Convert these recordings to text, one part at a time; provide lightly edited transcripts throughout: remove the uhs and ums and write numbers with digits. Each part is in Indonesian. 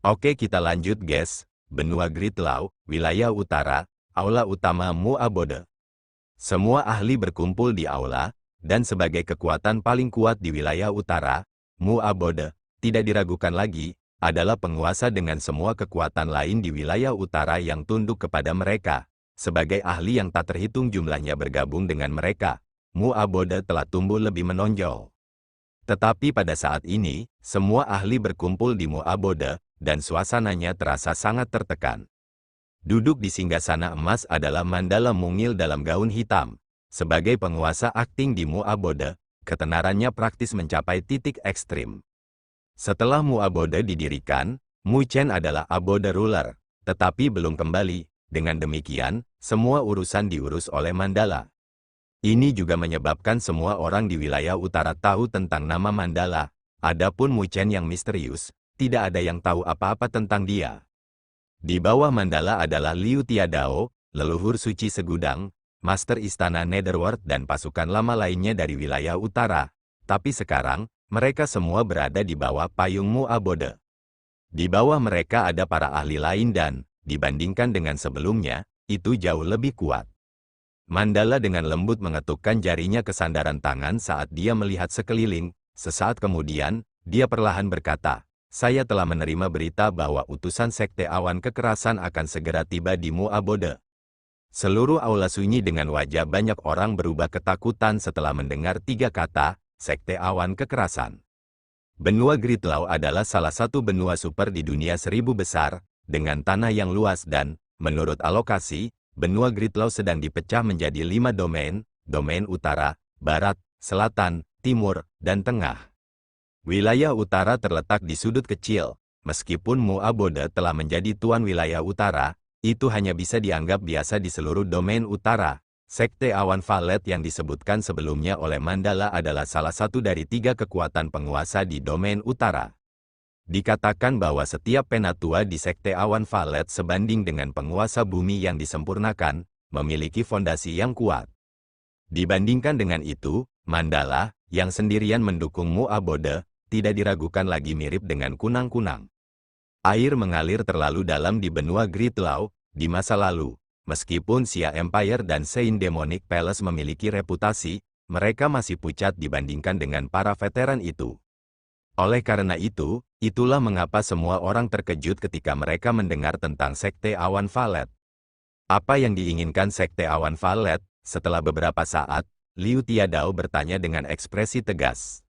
Oke, kita lanjut guys. Benua Gridlaw, wilayah utara, aula utama Mu'abode. Semua ahli berkumpul di aula, dan sebagai kekuatan paling kuat di wilayah utara, Mu'abode, tidak diragukan lagi, adalah penguasa dengan semua kekuatan lain di wilayah utara yang tunduk kepada mereka. Sebagai ahli yang tak terhitung jumlahnya bergabung dengan mereka, Mu'abode telah tumbuh lebih menonjol. Tetapi pada saat ini, semua ahli berkumpul di Mu'abode, dan suasananya terasa sangat tertekan. Duduk di singgasana emas adalah Mandala mungil dalam gaun hitam. Sebagai penguasa akting di Mu'abode, ketenarannya praktis mencapai titik ekstrim. Setelah Mu'abode didirikan, Mu Chen adalah abode ruler, tetapi belum kembali. Dengan demikian, semua urusan diurus oleh Mandala. Ini juga menyebabkan semua orang di wilayah utara tahu tentang nama Mandala. Adapun Mu Chen yang misterius, tidak ada yang tahu apa-apa tentang dia. Di bawah Mandala adalah Liu Tiadao, leluhur suci segudang, master istana Netherworld dan pasukan lama lainnya dari wilayah utara. Tapi sekarang, mereka semua berada di bawah payung Mu'abode. Di bawah mereka ada para ahli lain dan, dibandingkan dengan sebelumnya, itu jauh lebih kuat. Mandala dengan lembut mengetukkan jarinya ke sandaran tangan saat dia melihat sekeliling. Sesaat kemudian, dia perlahan berkata, "Saya telah menerima berita bahwa utusan Sekte Awan Kekerasan akan segera tiba di Mu'abode." Seluruh aula sunyi dengan wajah banyak orang berubah ketakutan setelah mendengar tiga kata, Sekte Awan Kekerasan. Benua Gridlaw adalah salah satu benua super di dunia 1000 besar, dengan tanah yang luas dan, menurut alokasi, benua Gridlaw sedang dipecah menjadi 5 domain, domain utara, barat, selatan, timur, dan tengah. Wilayah utara terletak di sudut kecil. Meskipun Mu'abode telah menjadi tuan wilayah utara, itu hanya bisa dianggap biasa di seluruh domain utara. Sekte Awan Valet yang disebutkan sebelumnya oleh Mandala adalah salah satu dari 3 kekuatan penguasa di domain utara. Dikatakan bahwa setiap penatua di Sekte Awan Valet sebanding dengan penguasa bumi yang disempurnakan, memiliki fondasi yang kuat. Dibandingkan dengan itu, Mandala, yang sendirian mendukung Mu'abode, tidak diragukan lagi mirip dengan kunang-kunang. Air mengalir terlalu dalam di benua Gridlaw, di masa lalu. Meskipun Xia Empire dan Saint Demonic Palace memiliki reputasi, mereka masih pucat dibandingkan dengan para veteran itu. Oleh karena itu, itulah mengapa semua orang terkejut ketika mereka mendengar tentang Sekte Awan Valet. Apa yang diinginkan Sekte Awan Valet? Setelah beberapa saat, Liu Tiadao bertanya dengan ekspresi tegas.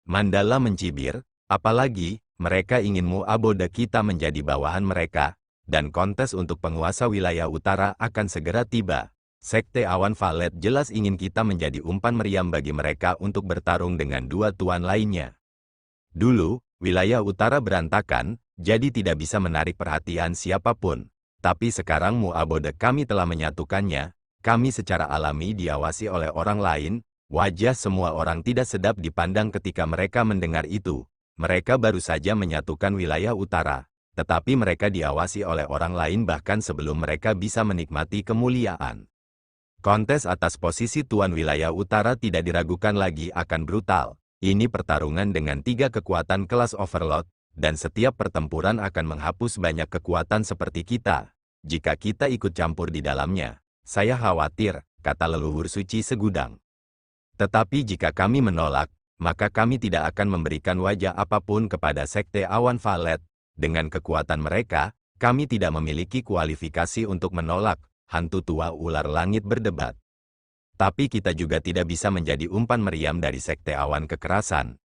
Mandala mencibir, apalagi, mereka ingin Mu'abode kita menjadi bawahan mereka, dan kontes untuk penguasa wilayah utara akan segera tiba. Sekte Awan Valet jelas ingin kita menjadi umpan meriam bagi mereka untuk bertarung dengan 2 tuan lainnya. Dulu, wilayah utara berantakan, jadi tidak bisa menarik perhatian siapapun. Tapi sekarang Mu'abode kami telah menyatukannya, kami secara alami diawasi oleh orang lain, wajah semua orang tidak sedap dipandang ketika mereka mendengar itu. Mereka baru saja menyatukan wilayah utara, tetapi mereka diawasi oleh orang lain bahkan sebelum mereka bisa menikmati kemuliaan. Kontes atas posisi tuan wilayah utara tidak diragukan lagi akan brutal. Ini pertarungan dengan 3 kekuatan kelas Overlord, dan setiap pertempuran akan menghapus banyak kekuatan seperti kita. Jika kita ikut campur di dalamnya, saya khawatir, kata leluhur suci segudang. Tetapi jika kami menolak, maka kami tidak akan memberikan wajah apapun kepada Sekte Awan Valet. Dengan kekuatan mereka, kami tidak memiliki kualifikasi untuk menolak, hantu tua ular langit berdebat. Tapi kita juga tidak bisa menjadi umpan meriam dari Sekte Awan Kekerasan.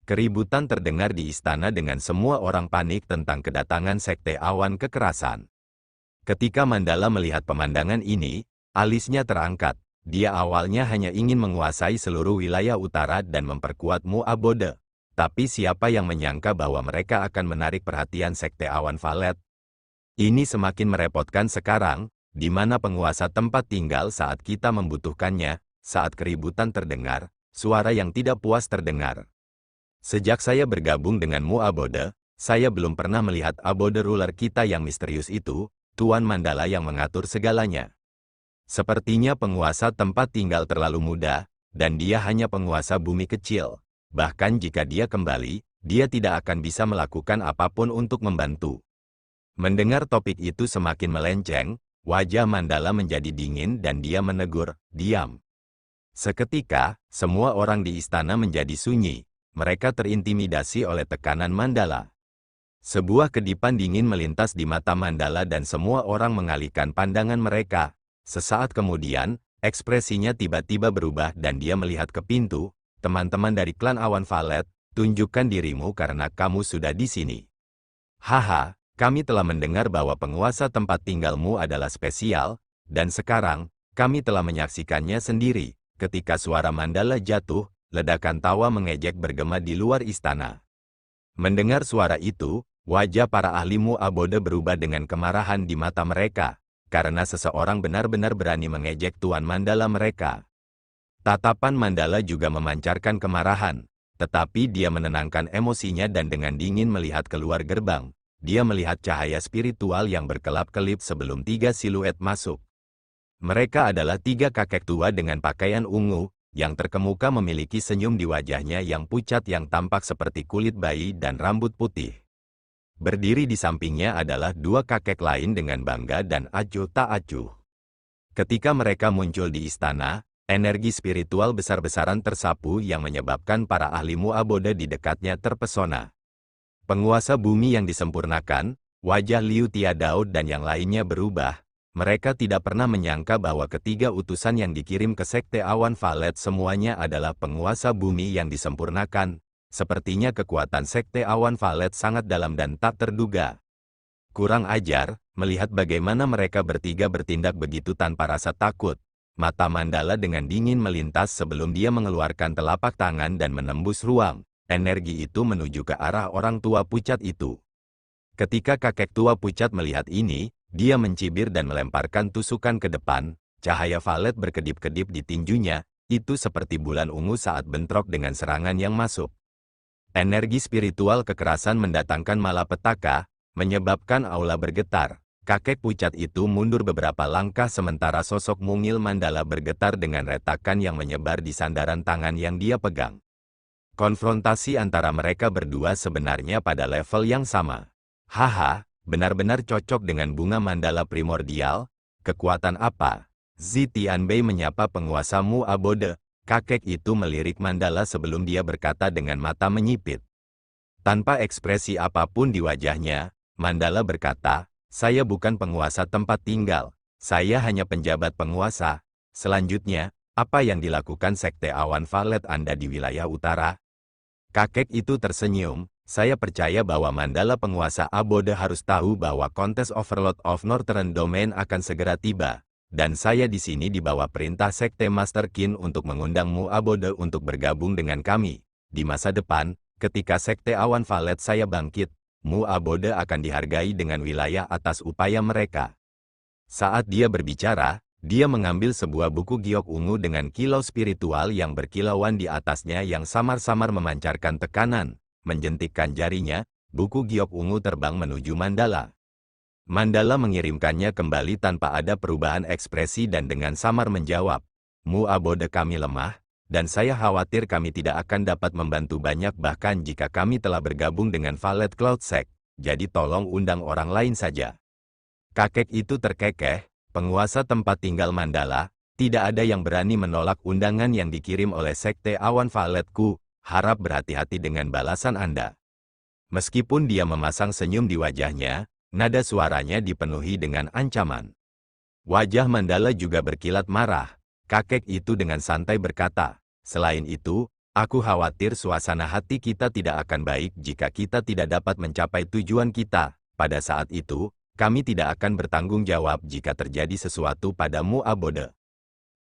Keributan terdengar di istana dengan semua orang panik tentang kedatangan Sekte Awan Kekerasan. Ketika Mandala melihat pemandangan ini, alisnya terangkat. Dia awalnya hanya ingin menguasai seluruh wilayah utara dan memperkuat Mu'abode. Tapi siapa yang menyangka bahwa mereka akan menarik perhatian Sekte Awan Valet? Ini semakin merepotkan sekarang, di mana penguasa tempat tinggal saat kita membutuhkannya. Saat keributan terdengar, suara yang tidak puas terdengar. Sejak saya bergabung dengan Mu'abode, saya belum pernah melihat abode ruler kita yang misterius itu, Tuan Mandala yang mengatur segalanya. Sepertinya penguasa tempat tinggal terlalu muda, dan dia hanya penguasa bumi kecil. Bahkan jika dia kembali, dia tidak akan bisa melakukan apapun untuk membantu. Mendengar topik itu semakin melenceng, wajah Mandala menjadi dingin dan dia menegur, "Diam." Seketika, semua orang di istana menjadi sunyi. Mereka terintimidasi oleh tekanan Mandala. Sebuah kedipan dingin melintas di mata Mandala dan semua orang mengalihkan pandangan mereka. Sesaat kemudian, ekspresinya tiba-tiba berubah dan dia melihat ke pintu. "Teman-teman dari klan Awan Valet, tunjukkan dirimu karena kamu sudah di sini." "Haha, kami telah mendengar bahwa penguasa tempat tinggalmu adalah spesial, dan sekarang, kami telah menyaksikannya sendiri." Ketika suara Mandala jatuh, ledakan tawa mengejek bergema di luar istana. Mendengar suara itu, wajah para ahli Mu'abode berubah dengan kemarahan di mata mereka, karena seseorang benar-benar berani mengejek Tuan Mandala mereka. Tatapan Mandala juga memancarkan kemarahan, tetapi dia menenangkan emosinya dan dengan dingin melihat keluar gerbang. Dia melihat cahaya spiritual yang berkelap-kelip sebelum 3 siluet masuk. Mereka adalah 3 kakek tua dengan pakaian ungu, yang terkemuka memiliki senyum di wajahnya yang pucat yang tampak seperti kulit bayi dan rambut putih. Berdiri di sampingnya adalah 2 kakek lain dengan bangga dan acuh tak acuh. Ketika mereka muncul di istana, energi spiritual besar-besaran tersapu yang menyebabkan para ahli Mu'abode di dekatnya terpesona. Penguasa bumi yang disempurnakan, wajah Liu Tiadao dan yang lainnya berubah. Mereka tidak pernah menyangka bahwa ketiga utusan yang dikirim ke Sekte Awan Valet semuanya adalah penguasa bumi yang disempurnakan. Sepertinya kekuatan Sekte Awan Valet sangat dalam dan tak terduga. Kurang ajar, melihat bagaimana mereka bertiga bertindak begitu tanpa rasa takut. Mata Mandala dengan dingin melintas sebelum dia mengeluarkan telapak tangan dan menembus ruang. Energi itu menuju ke arah orang tua pucat itu. Ketika kakek tua pucat melihat ini, dia mencibir dan melemparkan tusukan ke depan. Cahaya valet berkedip-kedip di tinjunya, itu seperti bulan ungu saat bentrok dengan serangan yang masuk. Energi spiritual kekerasan mendatangkan malapetaka, menyebabkan aula bergetar. Kakek pucat itu mundur beberapa langkah sementara sosok mungil Mandala bergetar dengan retakan yang menyebar di sandaran tangan yang dia pegang. Konfrontasi antara mereka berdua sebenarnya pada level yang sama. "Haha, benar-benar cocok dengan bunga Mandala primordial. Kekuatan apa?" Zi Tianbei menyapa penguasa Mu'abode. Kakek itu melirik Mandala sebelum dia berkata dengan mata menyipit. Tanpa ekspresi apapun di wajahnya, Mandala berkata, "Saya bukan penguasa tempat tinggal. Saya hanya penjabat penguasa. Selanjutnya, apa yang dilakukan Sekte Awan Valet Anda di wilayah utara?" Kakek itu tersenyum. "Saya percaya bahwa Mandala penguasa Abode harus tahu bahwa kontes Overlord of Northern Domain akan segera tiba. Dan saya di sini di bawah perintah Sekte Master Qin untuk mengundang Mu'abode untuk bergabung dengan kami. Di masa depan, ketika Sekte Awan Valet saya bangkit, Mu'abode akan dihargai dengan wilayah atas upaya mereka." Saat dia berbicara, dia mengambil sebuah buku giok ungu dengan kilau spiritual yang berkilauan di atasnya yang samar-samar memancarkan tekanan. Menjentikkan jarinya, buku giok ungu terbang menuju Mandala. Mandala mengirimkannya kembali tanpa ada perubahan ekspresi dan dengan samar menjawab, "Mu'abode kami lemah, dan saya khawatir kami tidak akan dapat membantu banyak bahkan jika kami telah bergabung dengan Valet Cloud Sect, jadi tolong undang orang lain saja." Kakek itu terkekeh, "Penguasa tempat tinggal Mandala, tidak ada yang berani menolak undangan yang dikirim oleh Sekte Awan Valetku. Harap berhati-hati dengan balasan Anda." Meskipun dia memasang senyum di wajahnya, nada suaranya dipenuhi dengan ancaman. Wajah Mandala juga berkilat marah. Kakek itu dengan santai berkata, "Selain itu, aku khawatir suasana hati kita tidak akan baik jika kita tidak dapat mencapai tujuan kita. Pada saat itu, kami tidak akan bertanggung jawab jika terjadi sesuatu pada Mu'abode."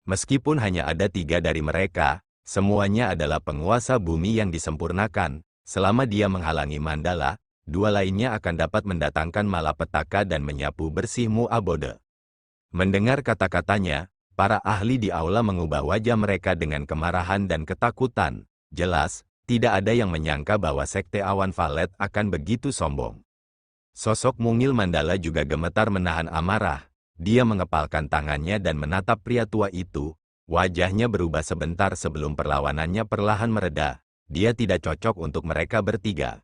Meskipun hanya ada 3 dari mereka, semuanya adalah penguasa bumi yang disempurnakan. Selama dia menghalangi Mandala, 2 lainnya akan dapat mendatangkan malapetaka dan menyapu bersih Mu'abode. Mendengar kata-katanya, para ahli di aula mengubah wajah mereka dengan kemarahan dan ketakutan. Jelas, tidak ada yang menyangka bahwa Sekte Awan Valet akan begitu sombong. Sosok mungil Mandala juga gemetar menahan amarah. Dia mengepalkan tangannya dan menatap pria tua itu. Wajahnya berubah sebentar sebelum perlawanannya perlahan mereda. dia tidak cocok untuk mereka bertiga.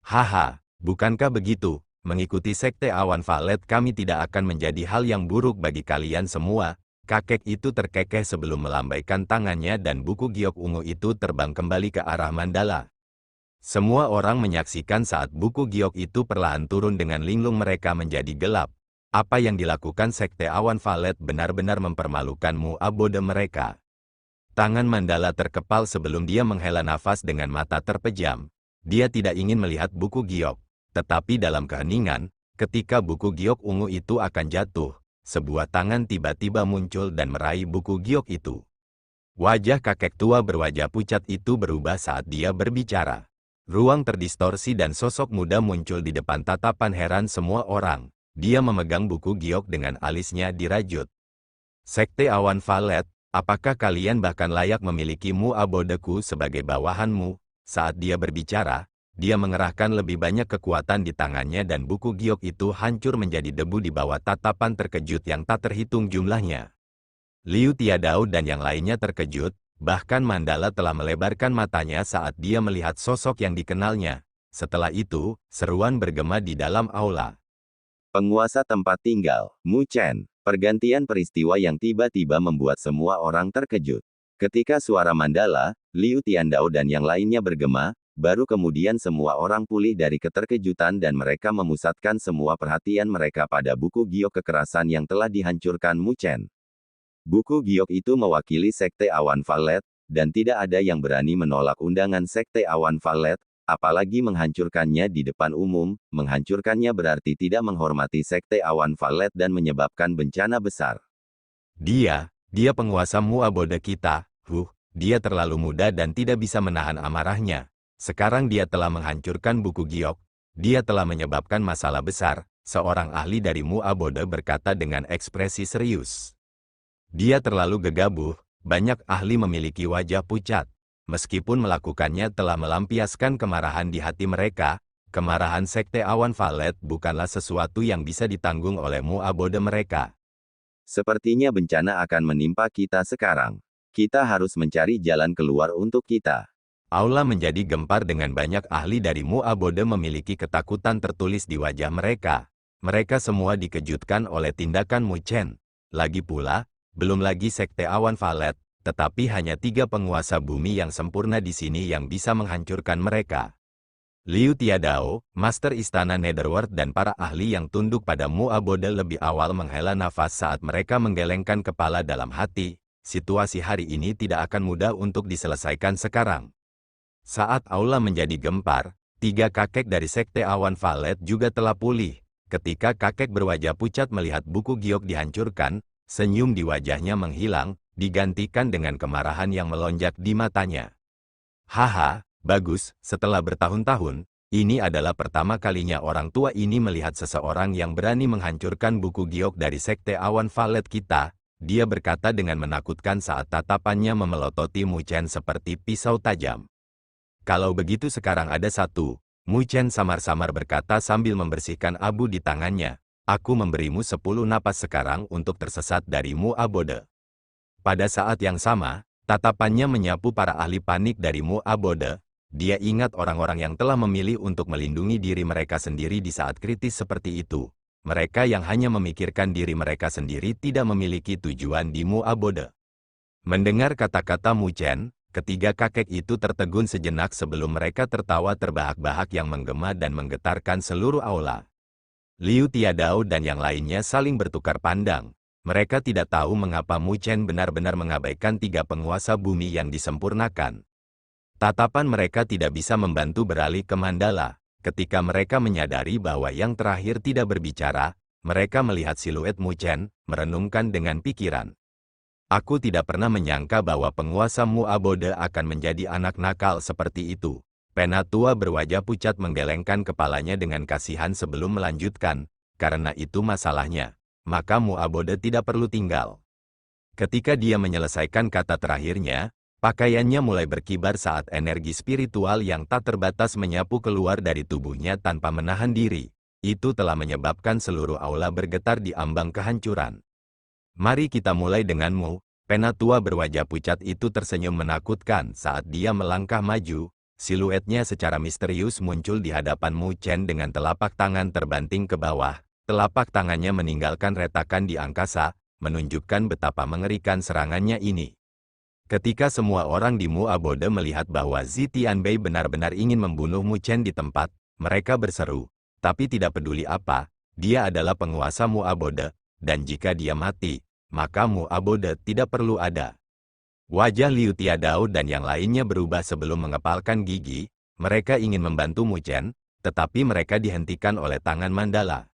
Haha, bukankah begitu? Mengikuti Sekte Awan Valet kami tidak akan menjadi hal yang buruk bagi kalian semua. Kakek itu terkekeh sebelum melambaikan tangannya dan buku giok ungu itu terbang kembali ke arah Mandala. Semua orang menyaksikan saat buku giok itu perlahan turun dengan linglung mereka menjadi gelap. Apa yang dilakukan Sekte Awan Valet benar-benar mempermalukan Mu'abode mereka. Tangan Mandala terkepal sebelum dia menghela nafas dengan mata terpejam. Dia tidak ingin melihat buku giok. Tetapi dalam keheningan, ketika buku giok ungu itu akan jatuh, sebuah tangan tiba-tiba muncul dan meraih buku giok itu. Wajah kakek tua berwajah pucat itu berubah saat dia berbicara. Ruang terdistorsi dan sosok muda muncul di depan tatapan heran semua orang. Dia memegang buku giok dengan alisnya dirajut. Sekte Awan Valet, apakah kalian bahkan layak memiliki Mu'abodeku sebagai bawahanmu? Saat dia berbicara, dia mengerahkan lebih banyak kekuatan di tangannya dan buku giok itu hancur menjadi debu di bawah tatapan terkejut yang tak terhitung jumlahnya. Liu Tiadao dan yang lainnya terkejut, bahkan Mandala telah melebarkan matanya saat dia melihat sosok yang dikenalnya. Setelah itu, seruan bergema di dalam aula. Penguasa tempat tinggal, Mu Chen. Pergantian peristiwa yang tiba-tiba membuat semua orang terkejut. Ketika suara Mandala, Liu Tiandao dan yang lainnya bergema, baru kemudian semua orang pulih dari keterkejutan dan mereka memusatkan semua perhatian mereka pada buku giok kekerasan yang telah dihancurkan Mu Chen. Buku giok itu mewakili Sekte Awan Valet, dan tidak ada yang berani menolak undangan Sekte Awan Valet, apalagi menghancurkannya di depan umum. Menghancurkannya berarti tidak menghormati Sekte Awan Valet dan menyebabkan bencana besar. Dia penguasa Mu'abode kita. Dia terlalu muda dan tidak bisa menahan amarahnya. Sekarang dia telah menghancurkan buku giok. Dia telah menyebabkan masalah besar, seorang ahli dari Mu'abode berkata dengan ekspresi serius. Dia terlalu gegabah, banyak ahli memiliki wajah pucat. Meskipun melakukannya telah melampiaskan kemarahan di hati mereka, kemarahan Sekte Awan Valet bukanlah sesuatu yang bisa ditanggung oleh Mu'abode mereka. Sepertinya bencana akan menimpa kita sekarang. Kita harus mencari jalan keluar untuk kita. Aula menjadi gempar dengan banyak ahli dari Mu'abode memiliki ketakutan tertulis di wajah mereka. Mereka semua dikejutkan oleh tindakan Mu Chen. Lagi pula, belum lagi Sekte Awan Valet, tetapi hanya 3 penguasa bumi yang sempurna di sini yang bisa menghancurkan mereka. Liu Tiadao, Master Istana Netherworld dan para ahli yang tunduk pada Mu'abode lebih awal menghela nafas saat mereka menggelengkan kepala dalam hati. Situasi hari ini tidak akan mudah untuk diselesaikan sekarang. Saat aula menjadi gempar, 3 kakek dari Sekte Awan Valet juga telah pulih. Ketika kakek berwajah pucat melihat buku giok dihancurkan, senyum di wajahnya menghilang, digantikan dengan kemarahan yang melonjak di matanya. Haha, bagus, setelah bertahun-tahun, ini adalah pertama kalinya orang tua ini melihat seseorang yang berani menghancurkan buku giok dari Sekte Awan Valet kita. Dia berkata dengan menakutkan saat tatapannya memelototi Mu Chen seperti pisau tajam. Kalau begitu sekarang ada satu, Mu Chen samar-samar berkata sambil membersihkan abu di tangannya. Aku memberimu 10 napas sekarang untuk tersesat dari Mu'abode. Pada saat yang sama, tatapannya menyapu para ahli panik dari Mu'abode. Dia ingat orang-orang yang telah memilih untuk melindungi diri mereka sendiri di saat kritis seperti itu. Mereka yang hanya memikirkan diri mereka sendiri tidak memiliki tujuan di Mu'abode. Mendengar kata-kata Mu Chen, ketiga kakek itu tertegun sejenak sebelum mereka tertawa terbahak-bahak yang menggema dan menggetarkan seluruh aula. Liu Tiadao dan yang lainnya saling bertukar pandang. Mereka tidak tahu mengapa Mu Chen benar-benar mengabaikan 3 penguasa bumi yang disempurnakan. Tatapan mereka tidak bisa membantu beralih ke Mandala. Ketika mereka menyadari bahwa yang terakhir tidak berbicara, mereka melihat siluet Mu Chen, merenungkan dengan pikiran. Aku tidak pernah menyangka bahwa penguasa Mu'abode akan menjadi anak nakal seperti itu. Penatua berwajah pucat menggelengkan kepalanya dengan kasihan sebelum melanjutkan. Karena itu masalahnya, maka Mu'abode tidak perlu tinggal. Ketika dia menyelesaikan kata terakhirnya, pakaiannya mulai berkibar saat energi spiritual yang tak terbatas menyapu keluar dari tubuhnya tanpa menahan diri. Itu telah menyebabkan seluruh aula bergetar di ambang kehancuran. Mari kita mulai denganmu, Penatua berwajah pucat itu tersenyum menakutkan saat dia melangkah maju. Siluetnya secara misterius muncul di hadapan Mu Chen dengan telapak tangan terbanting ke bawah. Telapak tangannya meninggalkan retakan di angkasa, menunjukkan betapa mengerikan serangannya ini. Ketika semua orang di Mu Abode melihat bahwa Zi Tianbei benar-benar ingin membunuh Mu Chen di tempat, mereka berseru, tapi tidak peduli apa, dia adalah penguasa Mu Abode, dan jika dia mati, maka Mu Abode tidak perlu ada. Wajah Liu Tiadao dan yang lainnya berubah sebelum mengepalkan gigi. Mereka ingin membantu Mu Chen, tetapi mereka dihentikan oleh tangan Mandala.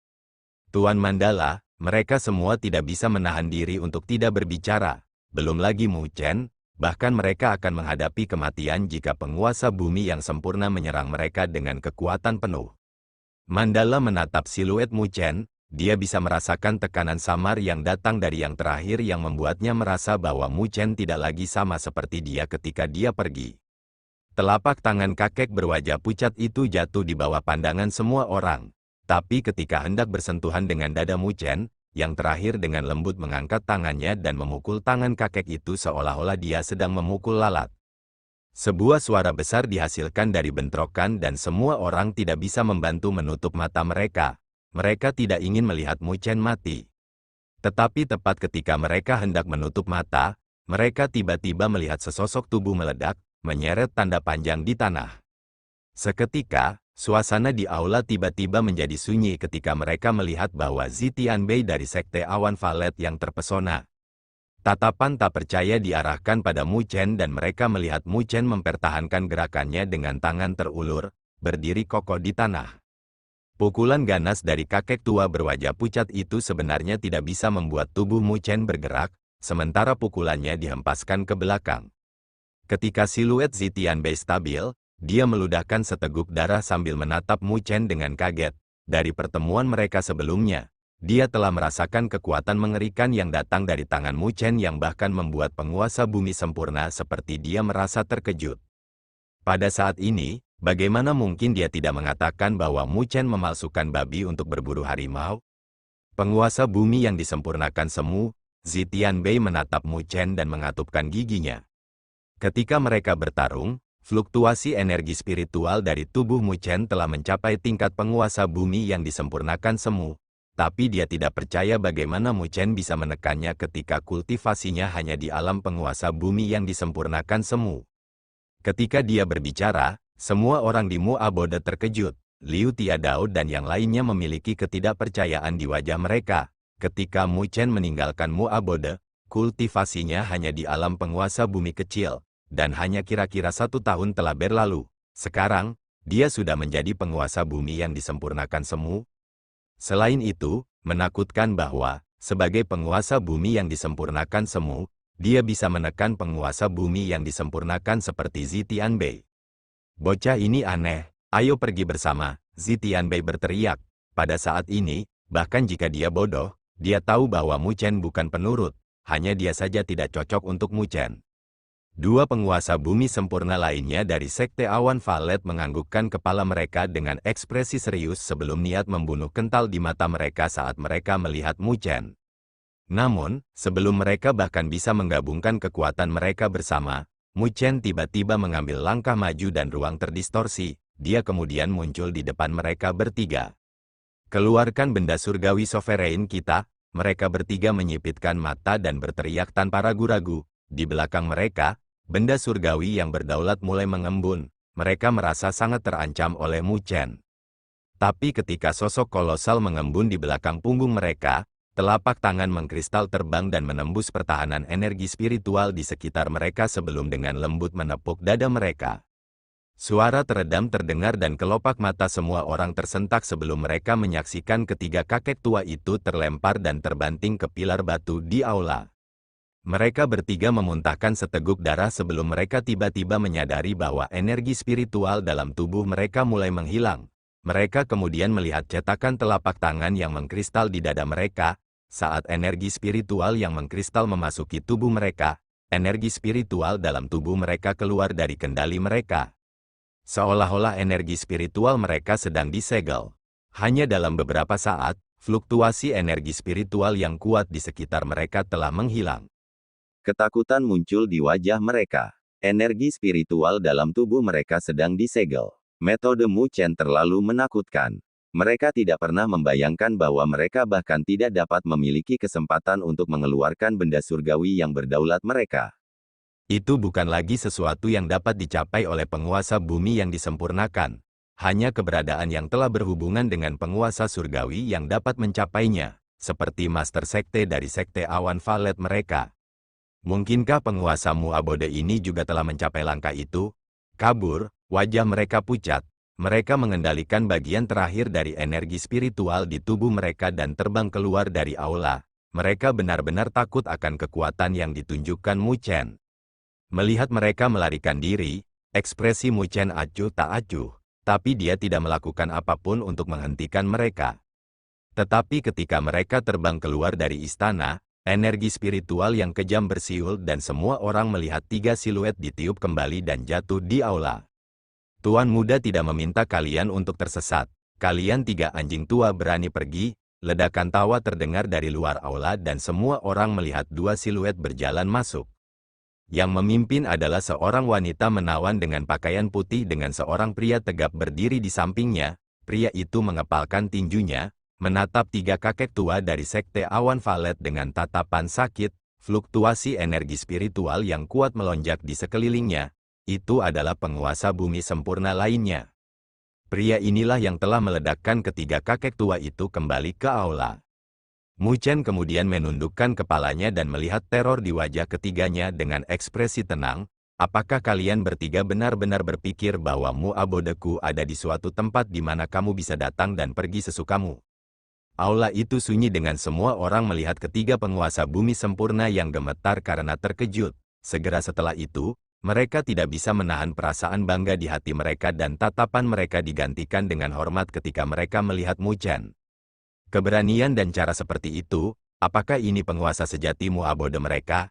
Tuan Mandala, mereka semua tidak bisa menahan diri untuk tidak berbicara. Belum lagi Mu Chen, bahkan mereka akan menghadapi kematian jika penguasa bumi yang sempurna menyerang mereka dengan kekuatan penuh. Mandala menatap siluet Mu Chen. Dia bisa merasakan tekanan samar yang datang dari yang terakhir yang membuatnya merasa bahwa Mu Chen tidak lagi sama seperti dia ketika dia pergi. Telapak tangan kakek berwajah pucat itu jatuh di bawah pandangan semua orang. Tapi ketika hendak bersentuhan dengan dada Mu Chen, yang terakhir dengan lembut mengangkat tangannya dan memukul tangan kakek itu seolah-olah dia sedang memukul lalat. Sebuah suara besar dihasilkan dari bentrokan dan semua orang tidak bisa membantu menutup mata mereka. Mereka tidak ingin melihat Mu Chen mati. Tetapi tepat ketika mereka hendak menutup mata, mereka tiba-tiba melihat sesosok tubuh meledak, menyeret tanda panjang di tanah. Seketika, suasana di aula tiba-tiba menjadi sunyi ketika mereka melihat bahwa Zi Tianbei dari Sekte Awan Valet yang terpesona. Tatapan tak percaya diarahkan pada Mu Chen dan mereka melihat Mu Chen mempertahankan gerakannya dengan tangan terulur, berdiri kokoh di tanah. Pukulan ganas dari kakek tua berwajah pucat itu sebenarnya tidak bisa membuat tubuh Mu Chen bergerak, sementara pukulannya dihempaskan ke belakang. Ketika siluet Zi Tianbei stabil, dia meludahkan seteguk darah sambil menatap Mu Chen dengan kaget. Dari pertemuan mereka sebelumnya, dia telah merasakan kekuatan mengerikan yang datang dari tangan Mu Chen yang bahkan membuat penguasa bumi sempurna seperti dia merasa terkejut. Pada saat ini, bagaimana mungkin dia tidak mengatakan bahwa Mu Chen memalsukan babi untuk berburu harimau? Penguasa bumi yang disempurnakan semu, Zi Tianbei menatap Mu Chen dan mengatupkan giginya. Ketika mereka bertarung, fluktuasi energi spiritual dari tubuh Mu Chen telah mencapai tingkat penguasa bumi yang disempurnakan semu, tapi dia tidak percaya bagaimana Mu Chen bisa menekannya ketika kultivasinya hanya di alam penguasa bumi yang disempurnakan semu. Ketika dia berbicara, semua orang di Mu Abode terkejut. Liu Tiadao dan yang lainnya memiliki ketidakpercayaan di wajah mereka. Ketika Mu Chen meninggalkan Mu Abode, kultivasinya hanya di alam penguasa bumi kecil, dan hanya kira-kira 1 tahun telah berlalu. Sekarang, dia sudah menjadi penguasa bumi yang disempurnakan semu. Selain itu, menakutkan bahwa, sebagai penguasa bumi yang disempurnakan semu, dia bisa menekan penguasa bumi yang disempurnakan seperti Zi Tianbei. Bocah ini aneh, ayo pergi bersama, Zi Tianbei berteriak. Pada saat ini, bahkan jika dia bodoh, dia tahu bahwa Mu Chen bukan penurut, hanya dia saja tidak cocok untuk Mu Chen. Dua penguasa bumi sempurna lainnya dari Sekte Awan Valet menganggukkan kepala mereka dengan ekspresi serius sebelum niat membunuh kental di mata mereka saat mereka melihat Mu Chen. Namun, sebelum mereka bahkan bisa menggabungkan kekuatan mereka bersama, Mu Chen tiba-tiba mengambil langkah maju dan ruang terdistorsi. Dia kemudian muncul di depan mereka bertiga. Keluarkan benda surgawi sovereign kita. Mereka bertiga menyipitkan mata dan berteriak tanpa ragu-ragu. Di belakang mereka, benda surgawi yang berdaulat mulai mengembun. Mereka merasa sangat terancam oleh Mu Chen. Tapi ketika sosok kolosal mengembun di belakang punggung mereka, telapak tangan mengkristal terbang dan menembus pertahanan energi spiritual di sekitar mereka sebelum dengan lembut menepuk dada mereka. Suara teredam terdengar dan kelopak mata semua orang tersentak sebelum mereka menyaksikan ketiga kakek tua itu terlempar dan terbanting ke pilar batu di aula. Mereka bertiga memuntahkan seteguk darah sebelum mereka tiba-tiba menyadari bahwa energi spiritual dalam tubuh mereka mulai menghilang. Mereka kemudian melihat cetakan telapak tangan yang mengkristal di dada mereka. Saat energi spiritual yang mengkristal memasuki tubuh mereka, energi spiritual dalam tubuh mereka keluar dari kendali mereka. Seolah-olah energi spiritual mereka sedang disegel. Hanya dalam beberapa saat, fluktuasi energi spiritual yang kuat di sekitar mereka telah menghilang. Ketakutan muncul di wajah mereka. Energi spiritual dalam tubuh mereka sedang disegel. Metode Mu Chen terlalu menakutkan. Mereka tidak pernah membayangkan bahwa mereka bahkan tidak dapat memiliki kesempatan untuk mengeluarkan benda surgawi yang berdaulat mereka. Itu bukan lagi sesuatu yang dapat dicapai oleh penguasa bumi yang disempurnakan. Hanya keberadaan yang telah berhubungan dengan penguasa surgawi yang dapat mencapainya, seperti Master Sekte dari Sekte Awan Valet mereka. Mungkinkah penguasa Mu Abode ini juga telah mencapai langkah itu? Kabur, wajah mereka pucat. Mereka mengendalikan bagian terakhir dari energi spiritual di tubuh mereka dan terbang keluar dari aula. Mereka benar-benar takut akan kekuatan yang ditunjukkan Mu Chen. Melihat mereka melarikan diri, ekspresi Mu Chen acuh tak acuh, tapi dia tidak melakukan apapun untuk menghentikan mereka. Tetapi ketika mereka terbang keluar dari istana, energi spiritual yang kejam bersiul dan semua orang melihat 3 siluet ditiup kembali dan jatuh di aula. Tuan muda tidak meminta kalian untuk tersesat. Kalian 3 anjing tua berani pergi. Ledakan tawa terdengar dari luar aula dan semua orang melihat 2 siluet berjalan masuk. Yang memimpin adalah seorang wanita menawan dengan pakaian putih dengan seorang pria tegap berdiri di sampingnya. Pria itu mengepalkan tinjunya, menatap 3 kakek tua dari Sekte Awan Valet dengan tatapan sakit. Fluktuasi energi spiritual yang kuat melonjak di sekelilingnya. Itu adalah penguasa bumi sempurna lainnya. Pria inilah yang telah meledakkan ketiga kakek tua itu kembali ke aula. Mu Chen kemudian menundukkan kepalanya dan melihat teror di wajah ketiganya dengan ekspresi tenang. Apakah kalian bertiga benar-benar berpikir bahwa Mu Abodeku ada di suatu tempat di mana kamu bisa datang dan pergi sesukamu? Aula itu sunyi dengan semua orang melihat ketiga penguasa bumi sempurna yang gemetar karena terkejut. Segera setelah itu, mereka tidak bisa menahan perasaan bangga di hati mereka dan tatapan mereka digantikan dengan hormat ketika mereka melihat Mu Chen. Keberanian dan cara seperti itu, apakah ini penguasa sejati Mu Abode mereka?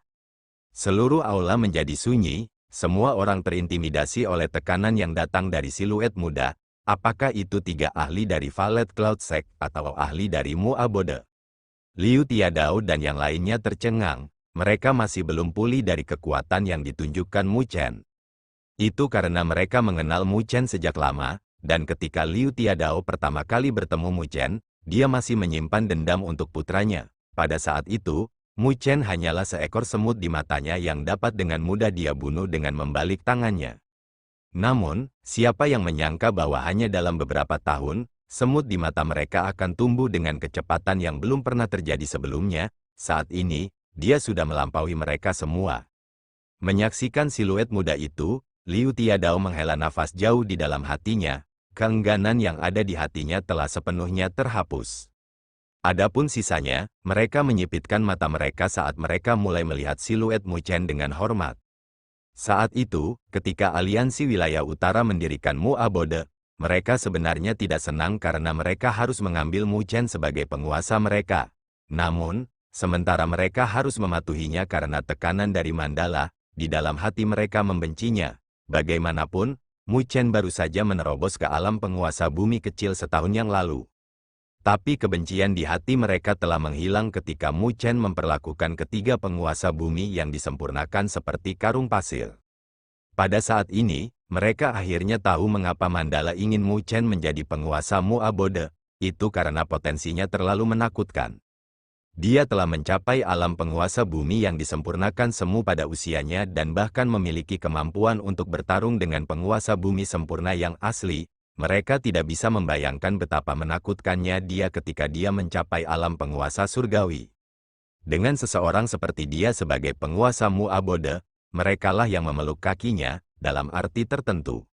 Seluruh aula menjadi sunyi, semua orang terintimidasi oleh tekanan yang datang dari siluet muda. Apakah itu 3 ahli dari Valet Cloud Sect atau ahli dari Mu Abode? Liu Tiadao dan yang lainnya tercengang, mereka masih belum pulih dari kekuatan yang ditunjukkan Mu Chen. Itu karena mereka mengenal Mu Chen sejak lama, dan ketika Liu Tiadao pertama kali bertemu Mu Chen, dia masih menyimpan dendam untuk putranya. Pada saat itu, Mu Chen hanyalah seekor semut di matanya yang dapat dengan mudah dia bunuh dengan membalik tangannya. Namun, siapa yang menyangka bahwa hanya dalam beberapa tahun, semut di mata mereka akan tumbuh dengan kecepatan yang belum pernah terjadi sebelumnya. Saat ini, dia sudah melampaui mereka semua. Menyaksikan siluet muda itu, Liu Tiadao menghela nafas jauh di dalam hatinya. Keengganan yang ada di hatinya telah sepenuhnya terhapus. Adapun sisanya, mereka menyipitkan mata mereka saat mereka mulai melihat siluet Mu Chen dengan hormat. Saat itu, ketika Aliansi Wilayah Utara mendirikan Mu Abode, mereka sebenarnya tidak senang karena mereka harus mengambil Mu Chen sebagai penguasa mereka. Namun, sementara mereka harus mematuhinya karena tekanan dari Mandala, di dalam hati mereka membencinya. Bagaimanapun, Mu Chen baru saja menerobos ke alam penguasa bumi kecil setahun yang lalu. Tapi kebencian di hati mereka telah menghilang ketika Mu Chen memperlakukan ketiga penguasa bumi yang disempurnakan seperti karung pasir. Pada saat ini, mereka akhirnya tahu mengapa Mandala ingin Mu Chen menjadi penguasa Mu Abode. Itu karena potensinya terlalu menakutkan. Dia telah mencapai alam penguasa bumi yang disempurnakan semu pada usianya dan bahkan memiliki kemampuan untuk bertarung dengan penguasa bumi sempurna yang asli. Mereka tidak bisa membayangkan betapa menakutkannya dia ketika dia mencapai alam penguasa surgawi. Dengan seseorang seperti dia sebagai penguasa Mu Abode, merekalah yang memeluk kakinya, dalam arti tertentu.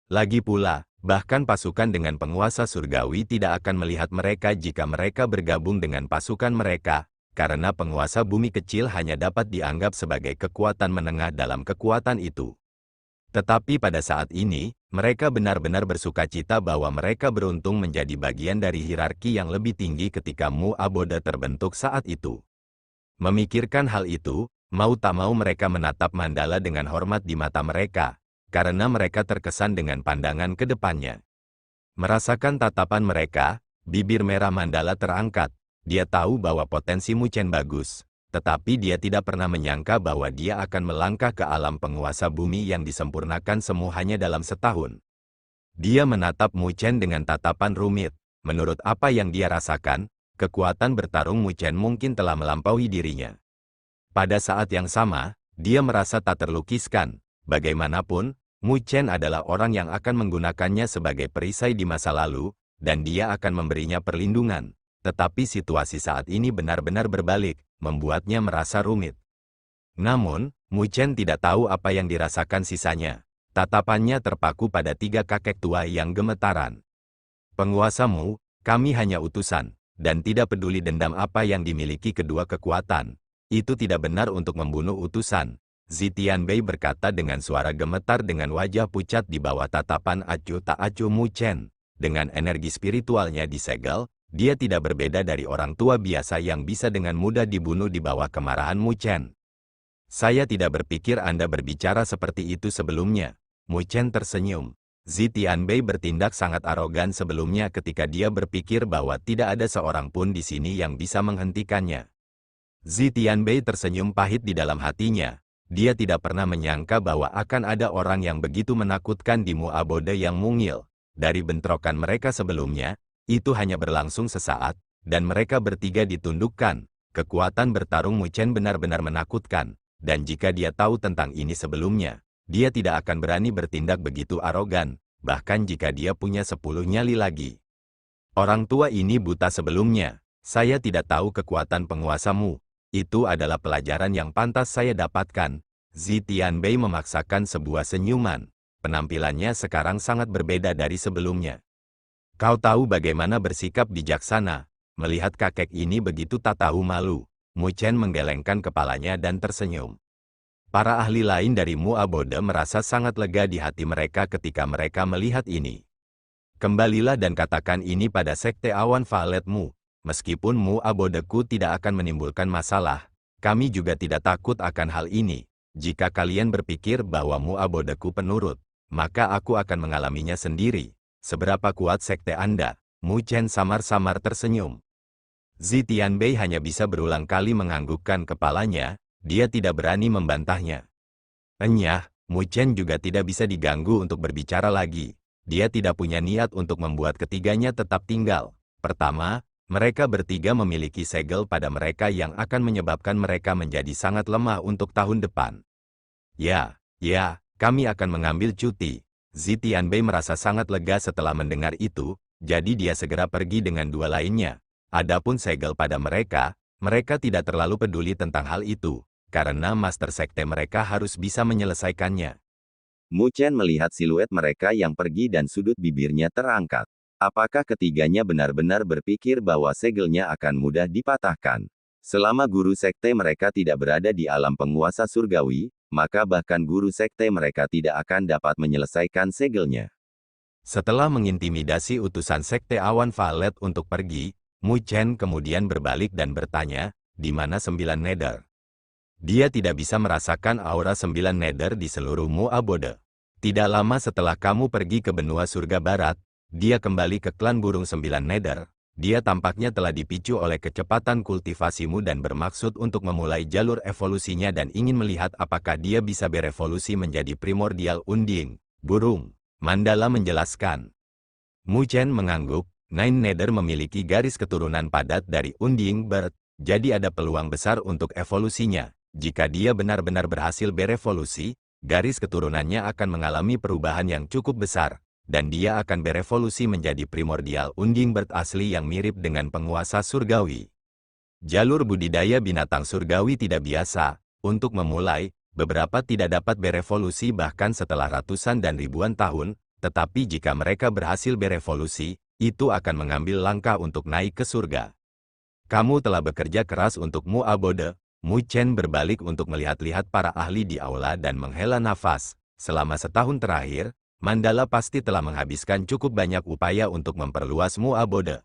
Lagi pula, bahkan pasukan dengan penguasa surgawi tidak akan melihat mereka jika mereka bergabung dengan pasukan mereka, karena penguasa bumi kecil hanya dapat dianggap sebagai kekuatan menengah dalam kekuatan itu. Tetapi pada saat ini, mereka benar-benar bersukacita bahwa mereka beruntung menjadi bagian dari hierarki yang lebih tinggi ketika Mu Abode terbentuk saat itu. Memikirkan hal itu, mau tak mau mereka menatap Mandala dengan hormat di mata mereka, karena mereka terkesan dengan pandangan ke depannya. Merasakan tatapan mereka, bibir merah Mandala terangkat. Dia tahu bahwa potensi Mu Chen bagus, tetapi dia tidak pernah menyangka bahwa dia akan melangkah ke alam penguasa bumi yang disempurnakan semu hanya dalam setahun. Dia menatap Mu Chen dengan tatapan rumit. Menurut apa yang dia rasakan, kekuatan bertarung Mu Chen mungkin telah melampaui dirinya. Pada saat yang sama, dia merasa tak terlukiskan. Bagaimanapun, Mu Chen adalah orang yang akan menggunakannya sebagai perisai di masa lalu, dan dia akan memberinya perlindungan. Tetapi situasi saat ini benar-benar berbalik, membuatnya merasa rumit. Namun, Mu Chen tidak tahu apa yang dirasakan sisanya. Tatapannya terpaku pada 3 kakek tua yang gemetaran. Penguasa Mu, kami hanya utusan, dan tidak peduli dendam apa yang dimiliki kedua kekuatan. Itu tidak benar untuk membunuh utusan. Zitianbei berkata dengan suara gemetar dengan wajah pucat di bawah tatapan acuh tak acuh Mu Chen. Dengan energi spiritualnya disegel, dia tidak berbeda dari orang tua biasa yang bisa dengan mudah dibunuh di bawah kemarahan Mu Chen. Saya tidak berpikir Anda berbicara seperti itu sebelumnya. Mu Chen tersenyum. Zitianbei bertindak sangat arogan sebelumnya ketika dia berpikir bahwa tidak ada seorang pun di sini yang bisa menghentikannya. Zitianbei tersenyum pahit di dalam hatinya. Dia tidak pernah menyangka bahwa akan ada orang yang begitu menakutkan di Mu Abode yang mungil. Dari bentrokan mereka sebelumnya, itu hanya berlangsung sesaat, dan mereka bertiga ditundukkan. Kekuatan bertarung Mu Chen benar-benar menakutkan, dan jika dia tahu tentang ini sebelumnya, dia tidak akan berani bertindak begitu arogan, bahkan jika dia punya 10 nyali lagi. Orang tua ini buta sebelumnya. Saya tidak tahu kekuatan penguasamu. Itu adalah pelajaran yang pantas saya dapatkan. Zitianbei memaksakan sebuah senyuman. Penampilannya sekarang sangat berbeda dari sebelumnya. Kau tahu bagaimana bersikap bijaksana. Melihat kakek ini begitu tak tahu malu, Mu Chen menggelengkan kepalanya dan tersenyum. Para ahli lain dari Mu Abode merasa sangat lega di hati mereka ketika mereka melihat ini. Kembalilah dan katakan ini pada Sekte Awan Violetmu. Meskipun Mu Abodeku tidak akan menimbulkan masalah, kami juga tidak takut akan hal ini. Jika kalian berpikir bahwa Mu Abodeku penurut, maka aku akan mengalaminya sendiri. Seberapa kuat sekte Anda? Mu Chen samar-samar tersenyum. Zitianbei hanya bisa berulang kali menganggukkan kepalanya, dia tidak berani membantahnya. Enyah, Mu Chen juga tidak bisa diganggu untuk berbicara lagi. Dia tidak punya niat untuk membuat ketiganya tetap tinggal. Pertama, mereka bertiga memiliki segel pada mereka yang akan menyebabkan mereka menjadi sangat lemah untuk tahun depan. Ya, kami akan mengambil cuti. Zitianbei merasa sangat lega setelah mendengar itu, jadi dia segera pergi dengan 2 lainnya. Adapun segel pada mereka, mereka tidak terlalu peduli tentang hal itu, karena master sekte mereka harus bisa menyelesaikannya. Mu Chen melihat siluet mereka yang pergi dan sudut bibirnya terangkat. Apakah ketiganya benar-benar berpikir bahwa segelnya akan mudah dipatahkan? Selama guru sekte mereka tidak berada di alam penguasa surgawi, maka bahkan guru sekte mereka tidak akan dapat menyelesaikan segelnya. Setelah mengintimidasi utusan Sekte Awan Violet untuk pergi, Mu Chen kemudian berbalik dan bertanya, di mana 9 nether? Dia tidak bisa merasakan aura 9 nether di seluruh Mu Abode. Tidak lama setelah kamu pergi ke benua surga barat, dia kembali ke klan burung 9 nether. Dia tampaknya telah dipicu oleh kecepatan kultivasimu dan bermaksud untuk memulai jalur evolusinya dan ingin melihat apakah dia bisa berevolusi menjadi primordial unding, burung. Mandala menjelaskan. Mu Chen mengangguk, Nine Nether memiliki garis keturunan padat dari unding bird, jadi ada peluang besar untuk evolusinya. Jika dia benar-benar berhasil berevolusi, garis keturunannya akan mengalami perubahan yang cukup besar. Dan dia akan berevolusi menjadi primordial unding bird asli yang mirip dengan penguasa surgawi. Jalur budidaya binatang surgawi tidak biasa. Untuk memulai, beberapa tidak dapat berevolusi bahkan setelah ratusan dan ribuan tahun, tetapi jika mereka berhasil berevolusi, itu akan mengambil langkah untuk naik ke surga. Kamu telah bekerja keras untuk Mu Abode. Mu Chen berbalik untuk melihat-lihat para ahli di aula dan menghela nafas. Selama setahun terakhir, Mandala pasti telah menghabiskan cukup banyak upaya untuk memperluas Mu Abode.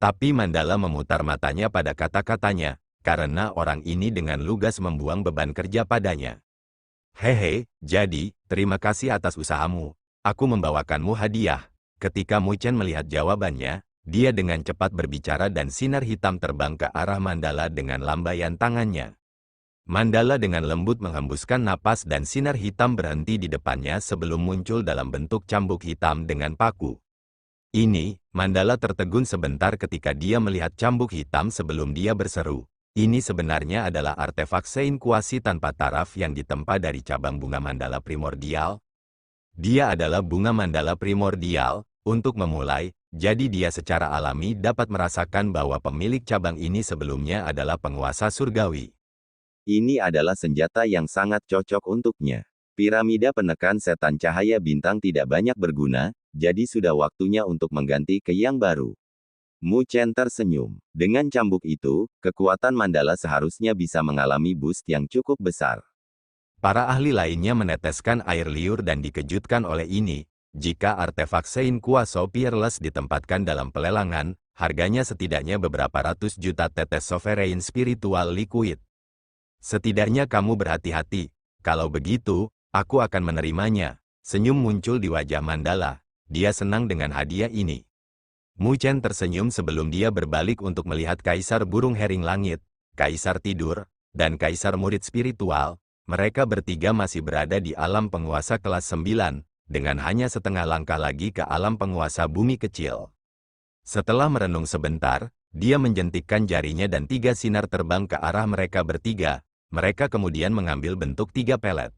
Tapi Mandala memutar matanya pada kata-katanya, karena orang ini dengan lugas membuang beban kerja padanya. Hehe, jadi, terima kasih atas usahamu. Aku membawakanmu hadiah. Ketika Mu Chen melihat jawabannya, Dia dengan cepat berbicara dan sinar hitam terbang ke arah Mandala dengan lambaian tangannya. Mandala dengan lembut menghembuskan napas dan sinar hitam berhenti di depannya sebelum muncul dalam bentuk cambuk hitam dengan paku. Ini, Mandala tertegun sebentar ketika dia melihat cambuk hitam sebelum dia berseru. Ini sebenarnya adalah artefak Sein Kuasi tanpa taraf yang ditempa dari cabang bunga Mandala primordial. Dia adalah bunga Mandala primordial. Untuk memulai, jadi dia secara alami dapat merasakan bahwa pemilik cabang ini sebelumnya adalah penguasa surgawi. Ini adalah senjata yang sangat cocok untuknya. Piramida penekan setan cahaya bintang tidak banyak berguna, jadi sudah waktunya untuk mengganti ke yang baru. Mu Chen tersenyum. Dengan cambuk itu, kekuatan Mandala seharusnya bisa mengalami boost yang cukup besar. Para ahli lainnya meneteskan air liur dan dikejutkan oleh ini. Jika artefak Sein Kuaso Peerless ditempatkan dalam pelelangan, harganya setidaknya beberapa ratus juta tetes sovereign spiritual liquid. Setidaknya kamu berhati-hati. Kalau begitu, aku akan menerimanya. Senyum muncul di wajah Mandala. Dia senang dengan hadiah ini. Mu Chen tersenyum sebelum dia berbalik untuk melihat Kaisar Burung Hering Langit, Kaisar Tidur, dan Kaisar Murid Spiritual. Mereka bertiga masih berada di alam penguasa kelas 9, dengan hanya setengah langkah lagi ke alam penguasa bumi kecil. Setelah merenung sebentar, dia menjentikkan jarinya dan 3 sinar terbang ke arah mereka bertiga. Mereka kemudian mengambil bentuk 3 pelet.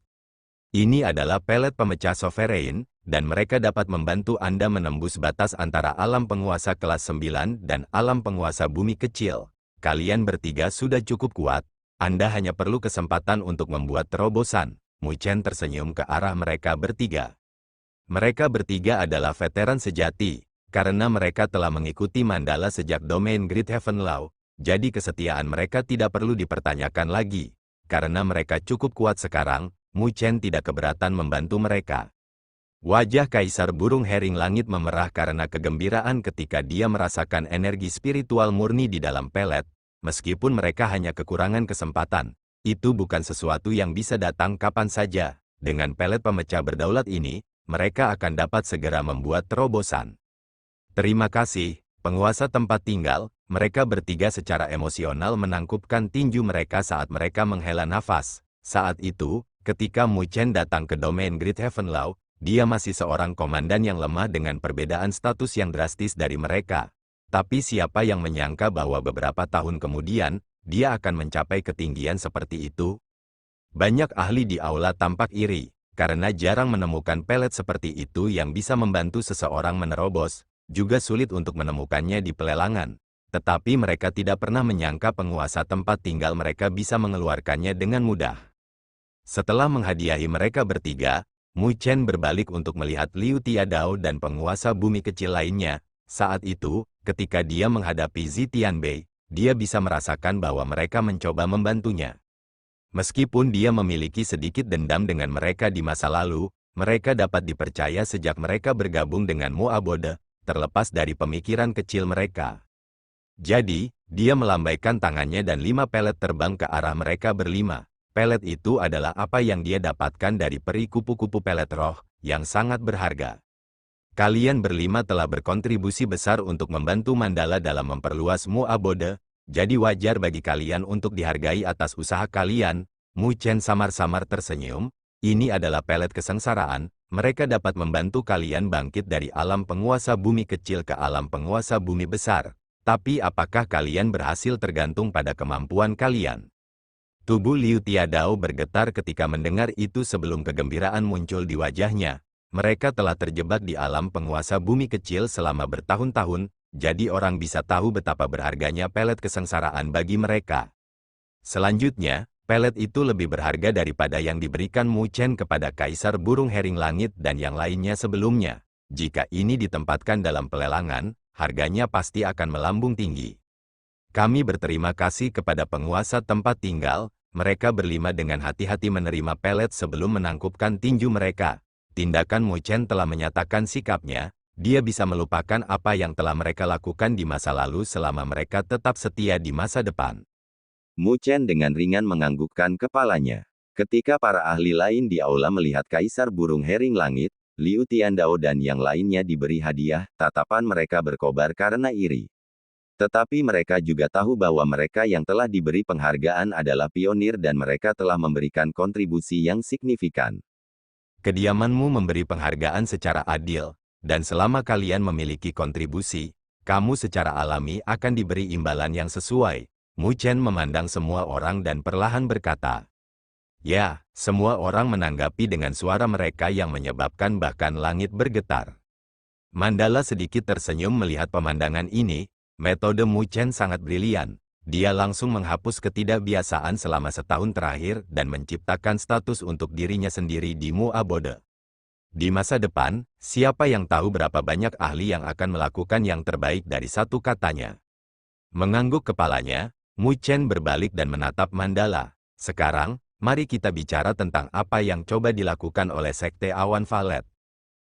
Ini adalah pelet pemecah sovereign, dan mereka dapat membantu Anda menembus batas antara alam penguasa kelas 9 dan alam penguasa bumi kecil. Kalian bertiga sudah cukup kuat, Anda hanya perlu kesempatan untuk membuat terobosan. Mu Chen tersenyum ke arah mereka bertiga. Mereka bertiga adalah veteran sejati, karena mereka telah mengikuti Mandala sejak domain Great Heaven Law, jadi kesetiaan mereka tidak perlu dipertanyakan lagi. Karena mereka cukup kuat sekarang, Mu Chen tidak keberatan membantu mereka. Wajah Kaisar Burung Hering Langit memerah karena kegembiraan ketika dia merasakan energi spiritual murni di dalam pelet, meskipun mereka hanya kekurangan kesempatan. Itu bukan sesuatu yang bisa datang kapan saja. Dengan pelet pemecah berdaulat ini, mereka akan dapat segera membuat terobosan. Terima kasih, penguasa tempat tinggal. Mereka bertiga secara emosional menangkupkan tinju mereka saat mereka menghela nafas. Saat itu, ketika Mu Chen datang ke domain Great Heaven Law, dia masih seorang komandan yang lemah dengan perbedaan status yang drastis dari mereka. Tapi siapa yang menyangka bahwa beberapa tahun kemudian, dia akan mencapai ketinggian seperti itu? Banyak ahli di aula tampak iri, karena jarang menemukan pelet seperti itu yang bisa membantu seseorang menerobos, juga sulit untuk menemukannya di pelelangan. Tetapi mereka tidak pernah menyangka penguasa tempat tinggal mereka bisa mengeluarkannya dengan mudah. Setelah menghadiahi mereka bertiga, Mu Chen berbalik untuk melihat Liu Tiadao dan penguasa bumi kecil lainnya. Saat itu, ketika dia menghadapi Zi Tianbei, dia bisa merasakan bahwa mereka mencoba membantunya. Meskipun dia memiliki sedikit dendam dengan mereka di masa lalu, mereka dapat dipercaya sejak mereka bergabung dengan Mu Abode, terlepas dari pemikiran kecil mereka. Jadi, dia melambaikan tangannya dan 5 pelet terbang ke arah mereka berlima. Pelet itu adalah apa yang dia dapatkan dari peri kupu-kupu pelet roh, yang sangat berharga. Kalian berlima telah berkontribusi besar untuk membantu Mandala dalam memperluas Mu Abode, jadi wajar bagi kalian untuk dihargai atas usaha kalian. Mu Chen samar-samar tersenyum. Ini adalah pelet kesengsaraan, mereka dapat membantu kalian bangkit dari alam penguasa bumi kecil ke alam penguasa bumi besar. Tapi apakah kalian berhasil tergantung pada kemampuan kalian? Tubuh Liu Tiadao bergetar ketika mendengar itu sebelum kegembiraan muncul di wajahnya. Mereka telah terjebak di alam penguasa bumi kecil selama bertahun-tahun, jadi orang bisa tahu betapa berharganya pelet kesengsaraan bagi mereka. Selanjutnya, pelet itu lebih berharga daripada yang diberikan Mu Chen kepada Kaisar Burung Hering Langit dan yang lainnya sebelumnya. Jika ini ditempatkan dalam pelelangan, harganya pasti akan melambung tinggi. Kami berterima kasih kepada penguasa tempat tinggal. Mereka berlima dengan hati-hati menerima pelet sebelum menangkupkan tinju mereka. Tindakan Mu Chen telah menyatakan sikapnya, dia bisa melupakan apa yang telah mereka lakukan di masa lalu selama mereka tetap setia di masa depan. Mu Chen dengan ringan menganggukkan kepalanya. Ketika para ahli lain di aula melihat Kaisar Burung Hering Langit, Liu Tiandao dan yang lainnya diberi hadiah, tatapan mereka berkobar karena iri. Tetapi mereka juga tahu bahwa mereka yang telah diberi penghargaan adalah pionir dan mereka telah memberikan kontribusi yang signifikan. Kediamanmu memberi penghargaan secara adil, dan selama kalian memiliki kontribusi, kamu secara alami akan diberi imbalan yang sesuai. Mu Chen memandang semua orang dan perlahan berkata, "Ya," semua orang menanggapi dengan suara mereka yang menyebabkan bahkan langit bergetar. Mandala sedikit tersenyum melihat pemandangan ini. Metode Mu Chen sangat brilian. Dia langsung menghapus ketidakbiasaan selama setahun terakhir dan menciptakan status untuk dirinya sendiri di Mu Abode. Di masa depan, siapa yang tahu berapa banyak ahli yang akan melakukan yang terbaik dari satu katanya. Mengangguk kepalanya, Mu Chen berbalik dan menatap Mandala. "Sekarang, mari kita bicara tentang apa yang coba dilakukan oleh Sekte Awan Valet."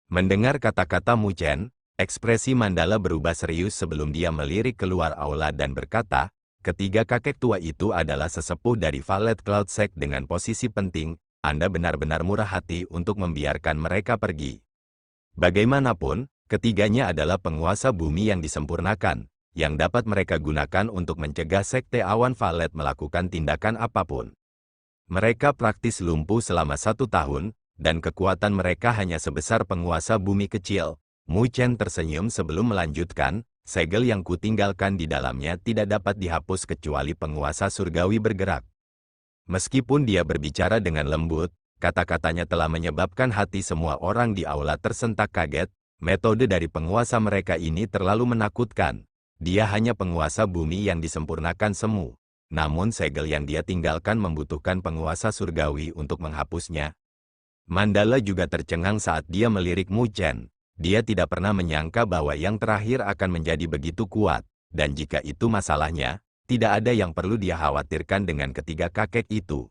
Mendengar kata-kata Mu Chen, ekspresi Mandala berubah serius sebelum dia melirik keluar aula dan berkata, "Ketiga kakek tua itu adalah sesepuh dari Valet Cloud Sect dengan posisi penting. Anda benar-benar murah hati untuk membiarkan mereka pergi. Bagaimanapun, ketiganya adalah penguasa bumi yang disempurnakan, yang dapat mereka gunakan untuk mencegah Sekte Awan Valet melakukan tindakan apapun. Mereka praktis lumpuh selama 1 tahun, dan kekuatan mereka hanya sebesar penguasa bumi kecil." Mu Chen tersenyum sebelum melanjutkan, "Segel yang kutinggalkan di dalamnya tidak dapat dihapus kecuali penguasa surgawi bergerak." Meskipun dia berbicara dengan lembut, kata-katanya telah menyebabkan hati semua orang di aula tersentak kaget. Metode dari penguasa mereka ini terlalu menakutkan. Dia hanya penguasa bumi yang disempurnakan semu. Namun segel yang dia tinggalkan membutuhkan penguasa surgawi untuk menghapusnya. Mandala juga tercengang saat dia melirik Mu Chen. Dia tidak pernah menyangka bahwa yang terakhir akan menjadi begitu kuat, dan jika itu masalahnya, tidak ada yang perlu dia khawatirkan dengan ketiga kakek itu.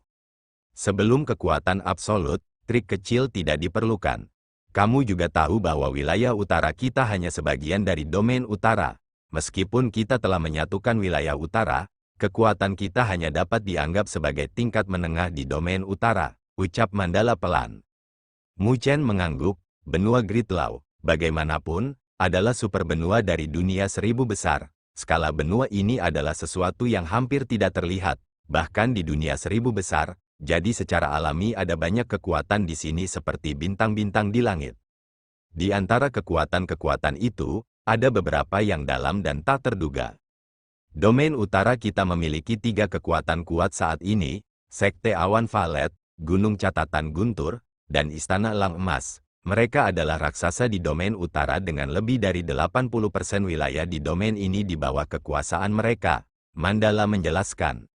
Sebelum kekuatan absolut, trik kecil tidak diperlukan. Kamu juga tahu bahwa wilayah utara kita hanya sebagian dari domain utara. Meskipun kita telah menyatukan wilayah utara, kekuatan kita hanya dapat dianggap sebagai tingkat menengah di domain utara, ucap Mandala pelan. Mu Chen mengangguk. Benua Gridlaw, bagaimanapun, adalah super benua dari dunia 1000 besar. Skala benua ini adalah sesuatu yang hampir tidak terlihat, bahkan di dunia 1000 besar, jadi secara alami ada banyak kekuatan di sini seperti bintang-bintang di langit. Di antara kekuatan-kekuatan itu, ada beberapa yang dalam dan tak terduga. Domain utara kita memiliki 3 kekuatan kuat saat ini, Sekte Awan Valet, Gunung Catatan Guntur, dan Istana Elang Emas. Mereka adalah raksasa di domain utara dengan lebih dari 80% wilayah di domain ini di bawah kekuasaan mereka, Mandala menjelaskan.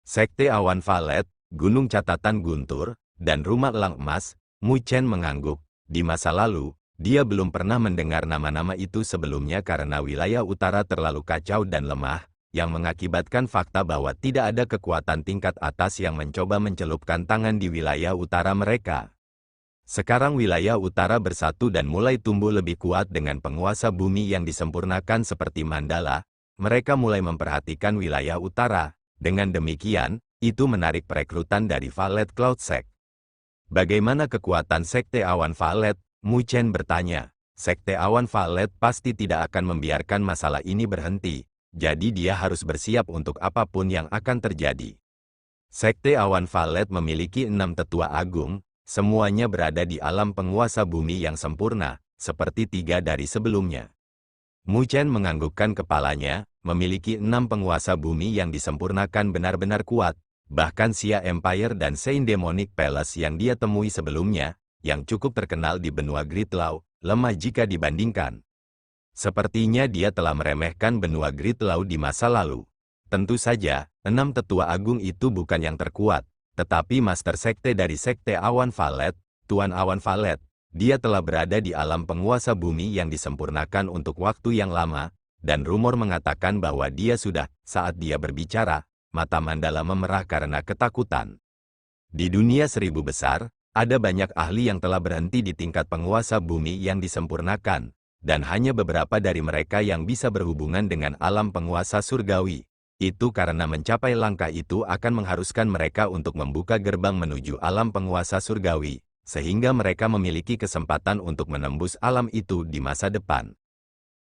Sekte Awan Valet, Gunung Catatan Guntur, dan Rumah Elang Emas, Mu Chen mengangguk. Di masa lalu, dia belum pernah mendengar nama-nama itu sebelumnya karena wilayah utara terlalu kacau dan lemah, yang mengakibatkan fakta bahwa tidak ada kekuatan tingkat atas yang mencoba mencelupkan tangan di wilayah utara mereka. Sekarang wilayah utara bersatu dan mulai tumbuh lebih kuat dengan penguasa bumi yang disempurnakan seperti Mandala. Mereka mulai memperhatikan wilayah utara. Dengan demikian, itu menarik perekrutan dari Valet Cloud Sect. Bagaimana kekuatan Sekte Awan Valet? Mu Chen bertanya. Sekte Awan Valet pasti tidak akan membiarkan masalah ini berhenti, jadi dia harus bersiap untuk apapun yang akan terjadi. Sekte Awan Valet memiliki 6 tetua agung. Semuanya berada di alam penguasa bumi yang sempurna, seperti 3 dari sebelumnya. Mu Chen menganggukkan kepalanya, memiliki 6 penguasa bumi yang disempurnakan benar-benar kuat, bahkan Xia Empire dan Saint Demonic Palace yang dia temui sebelumnya, yang cukup terkenal di benua Gridlaw, lemah jika dibandingkan. Sepertinya dia telah meremehkan benua Gridlaw di masa lalu. Tentu saja, 6 tetua agung itu bukan yang terkuat. Tetapi Master Sekte dari Sekte Awan Valet, Tuan Awan Valet, dia telah berada di alam penguasa bumi yang disempurnakan untuk waktu yang lama, dan rumor mengatakan bahwa dia sudah, saat dia berbicara, mata Mandala memerah karena ketakutan. Di dunia 1000 besar, ada banyak ahli yang telah berhenti di tingkat penguasa bumi yang disempurnakan, dan hanya beberapa dari mereka yang bisa berhubungan dengan alam penguasa surgawi. Itu karena mencapai langkah itu akan mengharuskan mereka untuk membuka gerbang menuju alam penguasa surgawi, sehingga mereka memiliki kesempatan untuk menembus alam itu di masa depan.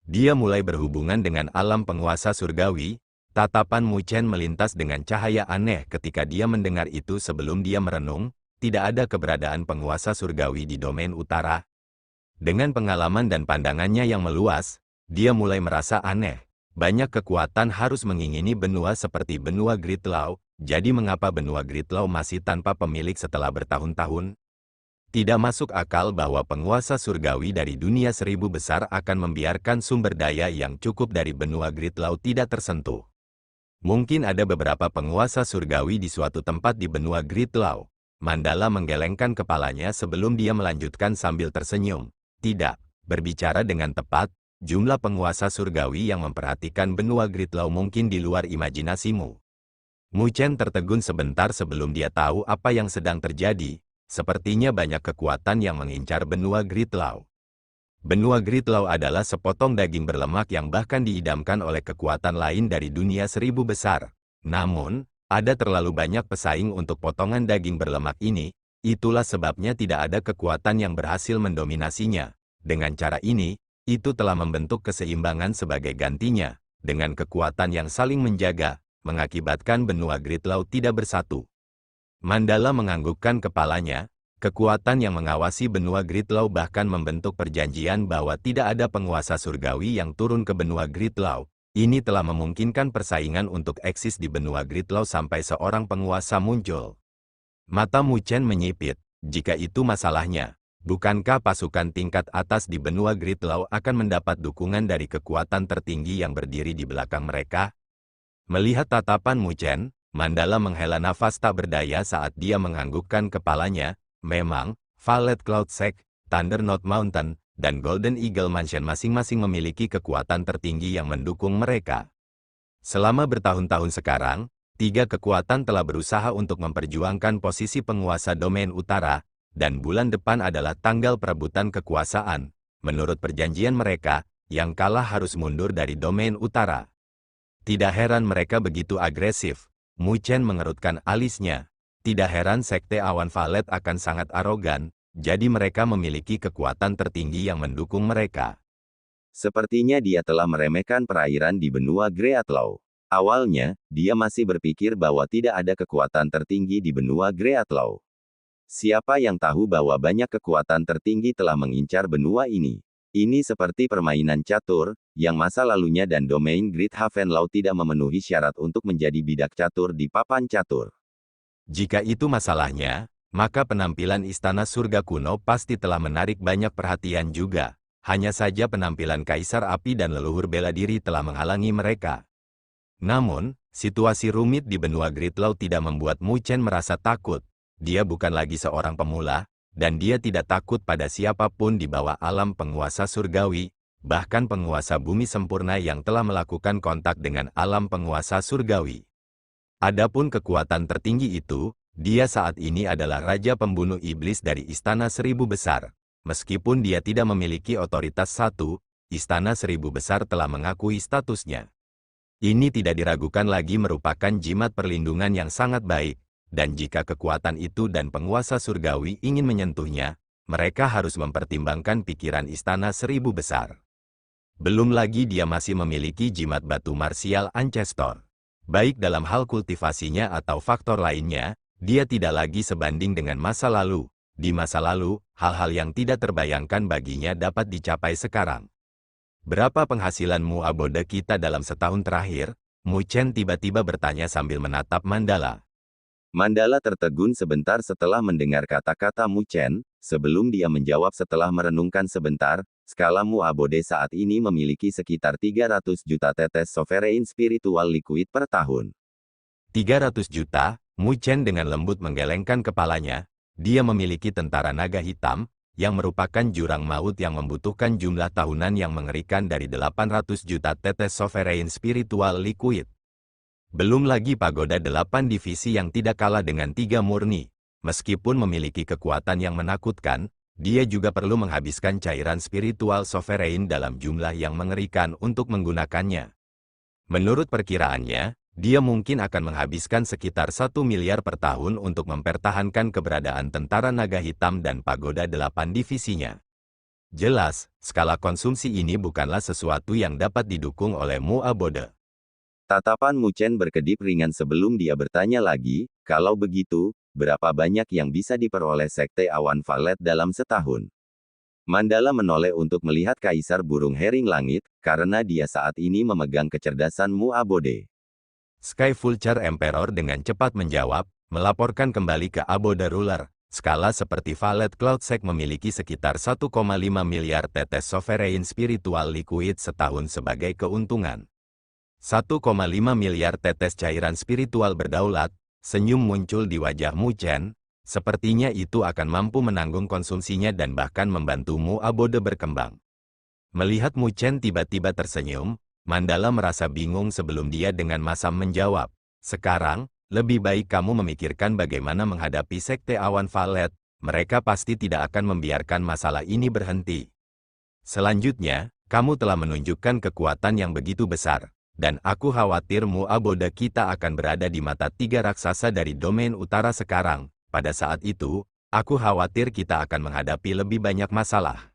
Dia mulai berhubungan dengan alam penguasa surgawi. Tatapan Mu Chen melintas dengan cahaya aneh ketika dia mendengar itu. Sebelum dia merenung, tidak ada keberadaan penguasa surgawi di domain utara. Dengan pengalaman dan pandangannya yang meluas, dia mulai merasa aneh. Banyak kekuatan harus mengingini benua seperti benua Gridlaw. Jadi mengapa benua Gridlaw masih tanpa pemilik setelah bertahun-tahun? Tidak masuk akal bahwa penguasa surgawi dari dunia seribu besar akan membiarkan sumber daya yang cukup dari benua Gridlaw tidak tersentuh. Mungkin ada beberapa penguasa surgawi di suatu tempat di benua Gridlaw. Mandala menggelengkan kepalanya sebelum dia melanjutkan sambil tersenyum. Tidak, berbicara dengan tepat, jumlah penguasa surgawi yang memperhatikan benua Gridlaw mungkin di luar imajinasimu. Mu Chen tertegun sebentar sebelum dia tahu apa yang sedang terjadi. Sepertinya banyak kekuatan yang mengincar benua Gridlaw. Benua Gridlaw adalah sepotong daging berlemak yang bahkan diidamkan oleh kekuatan lain dari dunia seribu besar. Namun, ada terlalu banyak pesaing untuk potongan daging berlemak ini. Itulah sebabnya tidak ada kekuatan yang berhasil mendominasinya. Dengan cara ini, itu telah membentuk keseimbangan sebagai gantinya. Dengan kekuatan yang saling menjaga, mengakibatkan benua Gridlaw tidak bersatu. Mandala menganggukkan kepalanya. Kekuatan yang mengawasi benua Gridlaw bahkan membentuk perjanjian bahwa tidak ada penguasa surgawi yang turun ke benua Gridlaw. Ini telah memungkinkan persaingan untuk eksis di benua Gridlaw sampai seorang penguasa muncul. Mata Mu Chen menyipit. Jika itu masalahnya, bukankah pasukan tingkat atas di benua Gridlaw akan mendapat dukungan dari kekuatan tertinggi yang berdiri di belakang mereka? Melihat tatapan Mu Chen, Mandala menghela nafas tak berdaya saat dia menganggukkan kepalanya. Memang, Violet Cloud Sect, Thunder Knot Mountain, dan Golden Eagle Mansion masing-masing memiliki kekuatan tertinggi yang mendukung mereka. Selama bertahun-tahun sekarang, 3 kekuatan telah berusaha untuk memperjuangkan posisi penguasa domain utara, dan bulan depan adalah tanggal perebutan kekuasaan. Menurut perjanjian mereka, yang kalah harus mundur dari domain utara. Tidak heran mereka begitu agresif. Mu Chen mengerutkan alisnya. Tidak heran Sekte Awan Violet akan sangat arogan, jadi mereka memiliki kekuatan tertinggi yang mendukung mereka. Sepertinya dia telah meremehkan perairan di benua Greatlaw. Awalnya, dia masih berpikir bahwa tidak ada kekuatan tertinggi di benua Greatlaw. Siapa yang tahu bahwa banyak kekuatan tertinggi telah mengincar benua ini? Ini seperti permainan catur, yang masa lalunya dan domain Great Havenlaw tidak memenuhi syarat untuk menjadi bidak catur di papan catur. Jika itu masalahnya, maka penampilan Istana Surga kuno pasti telah menarik banyak perhatian juga. Hanya saja penampilan Kaisar Api dan leluhur bela diri telah menghalangi mereka. Namun, situasi rumit di benua Gridlaw tidak membuat Mu Chen merasa takut. Dia bukan lagi seorang pemula, dan dia tidak takut pada siapapun di bawah alam penguasa surgawi, bahkan penguasa bumi sempurna yang telah melakukan kontak dengan alam penguasa surgawi. Adapun kekuatan tertinggi itu, dia saat ini adalah Raja Pembunuh Iblis dari Istana Seribu Besar. Meskipun dia tidak memiliki otoritas satu, Istana Seribu Besar telah mengakui statusnya. Ini tidak diragukan lagi merupakan jimat perlindungan yang sangat baik, dan jika kekuatan itu dan penguasa surgawi ingin menyentuhnya, mereka harus mempertimbangkan pikiran Istana Seribu Besar. Belum lagi dia masih memiliki jimat batu marsial Ancestor. Baik dalam hal kultivasinya atau faktor lainnya, dia tidak lagi sebanding dengan masa lalu. Di masa lalu, hal-hal yang tidak terbayangkan baginya dapat dicapai sekarang. Berapa penghasilan Mu Abode kita dalam setahun terakhir? Mu Chen tiba-tiba bertanya sambil menatap Mandala. Mandala tertegun sebentar setelah mendengar kata-kata Mu Chen. Sebelum dia menjawab setelah merenungkan sebentar, skala Mu Abode saat ini memiliki sekitar 300 juta tetes sovereign spiritual liquid per tahun. 300 juta, Mu Chen dengan lembut menggelengkan kepalanya. Dia memiliki tentara naga hitam, yang merupakan jurang maut yang membutuhkan jumlah tahunan yang mengerikan dari 800 juta tetes sovereign spiritual liquid. Belum lagi pagoda 8 divisi yang tidak kalah dengan 3 murni. Meskipun memiliki kekuatan yang menakutkan, dia juga perlu menghabiskan cairan spiritual sovereign dalam jumlah yang mengerikan untuk menggunakannya. Menurut perkiraannya, Dia mungkin akan menghabiskan sekitar 1 miliar per tahun untuk mempertahankan keberadaan tentara naga hitam dan pagoda 8 divisinya. Jelas, skala konsumsi ini bukanlah sesuatu yang dapat didukung oleh Mu Abode. Tatapan Mu Chen berkedip ringan sebelum dia bertanya lagi, kalau begitu, berapa banyak yang bisa diperoleh Sekte Awan Valet dalam setahun? Mandala menoleh untuk melihat Kaisar Burung Hering Langit, karena dia saat ini memegang kecerdasan Mu Abode. Sky Vulture Emperor dengan cepat menjawab, melaporkan kembali ke Abode Ruler. Skala seperti Valet Cloudsec memiliki sekitar 1,5 miliar tetes Sovereign Spiritual Liquid setahun sebagai keuntungan. 1,5 miliar tetes cairan spiritual berdaulat, senyum muncul di wajah Mu Chen. Sepertinya itu akan mampu menanggung konsumsinya dan bahkan membantu Mu Abode berkembang. Melihat Mu Chen tiba-tiba tersenyum, Mandala merasa bingung sebelum dia dengan masam menjawab, sekarang, lebih baik kamu memikirkan bagaimana menghadapi Sekte Awan Valet, mereka pasti tidak akan membiarkan masalah ini berhenti. Selanjutnya, kamu telah menunjukkan kekuatan yang begitu besar, dan aku khawatir Mu Abode kita akan berada di mata 3 raksasa dari domain utara sekarang. Pada saat itu, aku khawatir kita akan menghadapi lebih banyak masalah.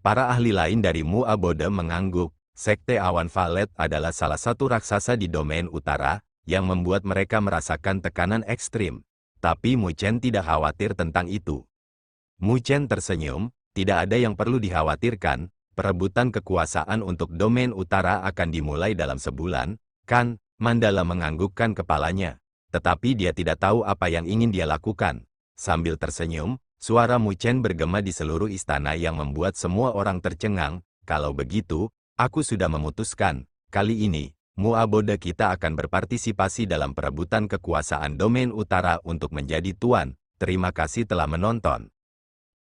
Para ahli lain dari Mu Abode mengangguk. Sekte Awan Valet adalah salah satu raksasa di domain utara, yang membuat mereka merasakan tekanan ekstrim. Tapi Mu Chen tidak khawatir tentang itu. Mu Chen tersenyum, tidak ada yang perlu dikhawatirkan, perebutan kekuasaan untuk domain utara akan dimulai dalam sebulan, kan? Mandala menganggukkan kepalanya. Tetapi dia tidak tahu apa yang ingin dia lakukan. Sambil tersenyum, suara Mu Chen bergema di seluruh istana yang membuat semua orang tercengang. Kalau begitu, aku sudah memutuskan, kali ini, Mu Abode kita akan berpartisipasi dalam perebutan kekuasaan domain utara untuk menjadi tuan. Terima kasih telah menonton.